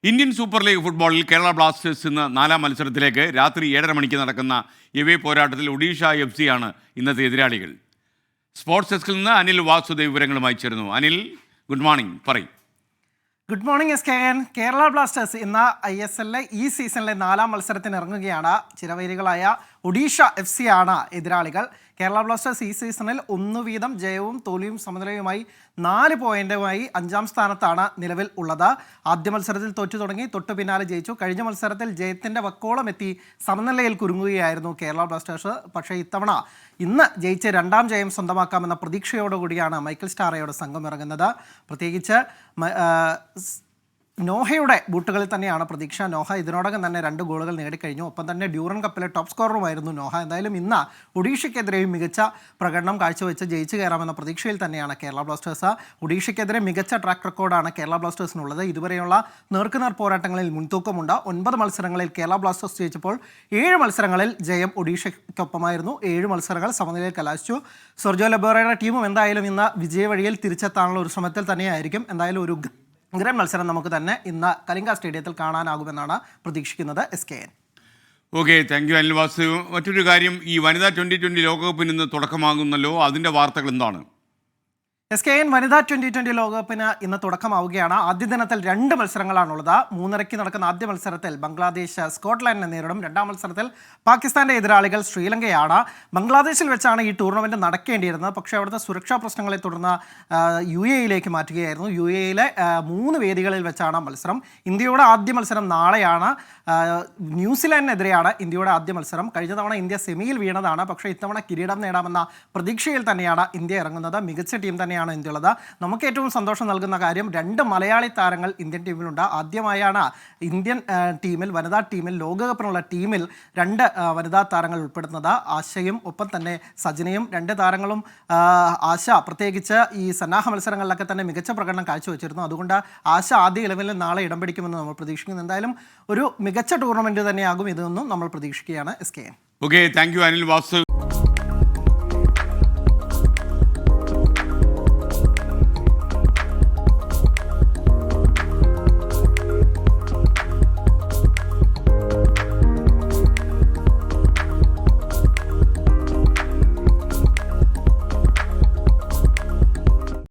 Indian super league ഫുട്ബോളിൽ Kerala Blasters ഇന്ന് 4-ാം മത്സരത്തിലേക്ക് രാത്രി 7:30 മണിക്ക് നടക്കുന്ന എവേ പോരാട്ടത്തിൽ ഒഡീഷ FC ആണ് ഇന്നത്തെ എതിരാളികൾ. സ്പോർട്സ് ഡെസ്കിൽ നിന്ന് അനിൽ വാസുദേവ് വിവരങ്ങളുമായി ചേരുന്നു. അനിൽ, ഗുഡ് മോർണിംഗ്, പറയും. Good morning SKN. Kerala Blasters ഇന്ന് ISL ഈ സീസണിലെ 4-ാം മത്സരത്തിന് ഇറങ്ങുകയാണ്. ചിരവൈരികളായ ഒഡീഷ FC ആണ് എതിരാളികൾ. കേരള ബ്ലാസ്റ്റേഴ്സ് ഈ സീസണിൽ 1 വീതം ജയവും തോൽവിയും സമനിലയുമായി 4 പോയിന്റുമായി 5-ാം സ്ഥാനത്താണ് നിലവിൽ ഉള്ളത്. ആദ്യ മത്സരത്തിൽ തോറ്റു തുടങ്ങി, തൊട്ടു പിന്നാലെ ജയിച്ചു. കഴിഞ്ഞ മത്സരത്തിൽ ജയത്തിൻ്റെ വക്കോളം എത്തി സമനിലയിൽ കുരുങ്ങുകയായിരുന്നു കേരള ബ്ലാസ്റ്റേഴ്സ്. പക്ഷേ ഇന്ന് ജയിച്ച് 2-ാം ജയം സ്വന്തമാക്കാമെന്ന പ്രതീക്ഷയോടുകൂടിയാണ് മൈക്കൽ സ്റ്റാറയുടെ സംഘം ഇറങ്ങുന്നത്. പ്രത്യേകിച്ച് നോഹയുടെ ബൂട്ടുകളിൽ തന്നെയാണ് പ്രതീക്ഷ. നോഹ ഇതിനോടകം തന്നെ 2 ഗോളുകൾ നേടിക്കഴിഞ്ഞു. ഒപ്പം തന്നെ ഡ്യൂറൻ കപ്പിലെ ടോപ്പ് സ്കോററുമായിരുന്നു നോഹ. എന്തായാലും ഇന്ന് ഒഡീഷയ്ക്കെതിരെയും മികച്ച പ്രകടനം കാഴ്ചവെച്ച് ജയിച്ചു കയറാമെന്ന പ്രതീക്ഷയിൽ തന്നെയാണ് കേരള ബ്ലാസ്റ്റേഴ്സ്. ഒഡീഷയ്ക്കെതിരെ മികച്ച ട്രാക്ക് റെക്കോർഡാണ് കേരള ബ്ലാസ്റ്റേഴ്സിനുള്ളത്. ഇതുവരെയുള്ള നേർക്കുനേർ പോരാട്ടങ്ങളിൽ മുൻതൂക്കമുണ്ട്. 9 മത്സരങ്ങളിൽ കേരള ബ്ലാസ്റ്റേഴ്സ് ജയിച്ചപ്പോൾ 7 മത്സരങ്ങളിൽ ജയം ഒഡീഷയ്ക്കൊപ്പമായിരുന്നു. 7 മത്സരങ്ങൾ സമനിലയിൽ കലാശിച്ചു. സെർജിയോ ലബോറയുടെ ടീമും എന്തായാലും ഇന്ന് വിജയവഴിയിൽ തിരിച്ചെത്താനുള്ള ഒരു ശ്രമത്തിൽ തന്നെയായിരിക്കും. എന്തായാലും ഒരു ഗ്രാൻഡ് മത്സരം നമുക്ക് തന്നെ ഇന്ന് കലിംഗ സ്റ്റേഡിയത്തിൽ കാണാനാകുമെന്നാണ് പ്രതീക്ഷിക്കുന്നത്. SKN. Okay, thank you Anil Vasudev. മറ്റൊരു കാര്യം, ഈ വനിതാ 2020 ലോകകപ്പിന് ഇന്ന് തുടക്കമാകുന്നല്ലോ, അതിൻ്റെ വാർത്തകൾ എന്താണ്? SKN, വനിതാ 2020 ലോകകപ്പിന് ഇന്ന് തുടക്കമാവുകയാണ്. ആദ്യ ദിനത്തിൽ 2 മത്സരങ്ങളാണുള്ളത്. 3:30 നടക്കുന്ന ആദ്യ മത്സരത്തിൽ ബംഗ്ലാദേശ് സ്കോട്ട്ലാൻഡിനെ നേരിടും. 2-ാം മത്സരത്തിൽ പാകിസ്ഥാൻ്റെ എതിരാളികൾ ശ്രീലങ്കയാണ്. ബംഗ്ലാദേശിൽ വെച്ചാണ് ഈ ടൂർണമെൻറ്റ് നടക്കേണ്ടിയിരുന്നത്. പക്ഷേ അവിടുത്തെ സുരക്ഷാ പ്രശ്നങ്ങളെ തുടർന്ന് UAE മാറ്റുകയായിരുന്നു. UAE 3 വേദികളിൽ വെച്ചാണ് മത്സരം. ഇന്ത്യയുടെ ആദ്യ മത്സരം നാളെയാണ്. ന്യൂസിലാൻഡിനെതിരെയാണ് ഇന്ത്യയുടെ ആദ്യ മത്സരം. കഴിഞ്ഞ തവണ ഇന്ത്യ സെമിയിൽ വീണതാണ്. പക്ഷേ ഇത്തവണ കിരീടം നേടാമെന്ന പ്രതീക്ഷയിൽ തന്നെയാണ് ഇന്ത്യ ഇറങ്ങുന്നത്. മികച്ച ടീം തന്നെയാണ് ഇന്ത്യയുള്ളത്. നമുക്ക് ഏറ്റവും സന്തോഷം നൽകുന്ന കാര്യം 2 മലയാളി താരങ്ങൾ ഇന്ത്യൻ ടീമിലുണ്ട്. ആദ്യമായാണ് ഇന്ത്യൻ ടീമിൽ, വനിതാ ടീമിൽ, ലോകകപ്പിനുള്ള ടീമിൽ 2 വനിതാ താരങ്ങൾ ഉൾപ്പെടുന്നത്. ആശയും ഒപ്പം തന്നെ സജനയും. 2 താരങ്ങളും ആശ പ്രത്യേകിച്ച് ഈ സന്നാഹ മത്സരങ്ങളിലൊക്കെ തന്നെ മികച്ച പ്രകടനം കാഴ്ചവെച്ചിരുന്നു. അതുകൊണ്ട് ആശ ആദ്യ 11-ൽ നാളെ ഇടം പിടിക്കുമെന്ന് നമ്മൾ പ്രതീക്ഷിക്കുന്നു. എന്തായാലും ഒരു മികച്ച ടൂർണമെൻറ്റ് തന്നെയാകും ഇതെന്നും നമ്മൾ പ്രതീക്ഷിക്കുകയാണ്. SKN. Okay, thank you Anil Vasu.